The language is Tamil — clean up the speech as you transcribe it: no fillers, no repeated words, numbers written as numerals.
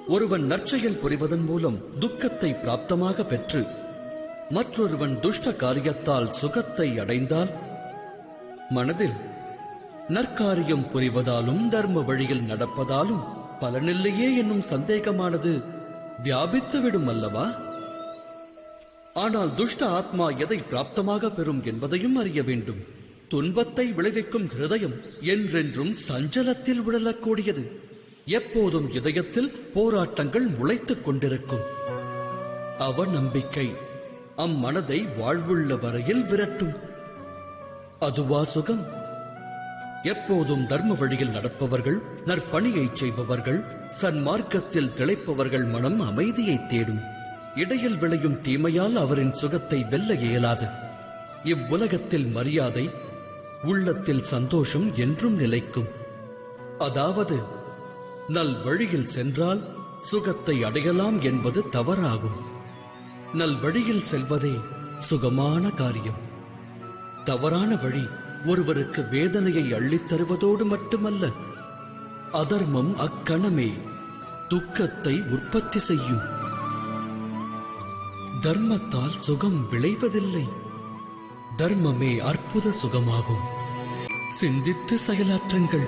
ஒருவன் நற்செயல் புரிவதன் மூலம் துக்கத்தை பிராப்தமாக பெற்று மற்றொருவன் துஷ்ட காரியத்தால் சுகத்தை அடைந்தால் மனதில் நற்காரியம் புரிவதாலும் தர்ம வழியில் நடப்பதாலும் பலனில்லையே என்னும் சந்தேகமானது வியாபித்துவிடும் அல்லவா? ஆனால் துஷ்ட ஆத்மா எதை பிராப்தமாக பெறும் என்பதையும் அறிய வேண்டும். துன்பத்தை விளைவிக்கும் ஹிருதயம் என்றென்றும் சஞ்சலத்தில் உழலக்கூடியது. எப்போதும் இதயத்தில் போராட்டங்கள் முளைத்துக் கொண்டிருக்கும். அவநம்பிக்கை அம்மனதை வாழ்வுள்ள வரையில் விரட்டும். அதுவா சுகம்? எப்போதும் தர்ம வழியில் நடப்பவர்கள், நற்பணியை செய்பவர்கள், சன்மார்க்கத்தில் திளைப்பவர்கள் மனம் அமைதியை தேடும். இடையில் விளையும் தீமையால் அவரின் சுகத்தை வெல்ல இயலாது. இவ்வுலகத்தில் மரியாதை, உள்ளத்தில் சந்தோஷம் என்றும் நிலைக்கும். அதாவது நல் வழியில் சென்றால் சுகத்தை அடையலாம் என்பது தவறாகும். நல் வழியில் செல்வதே சுகமான காரியம். தவறான வழி ஒருவருக்கு வேதனையை அள்ளித் தருவதோடு மட்டுமல்ல, அதர்மம் அக்கணமே துக்கத்தை உற்பத்தி செய்யும். தர்மத்தால் சுகம் விளைவதில்லை. தர்மமே அற்புத சுகமாகும். சிந்தித்து செயலாற்றுங்கள்.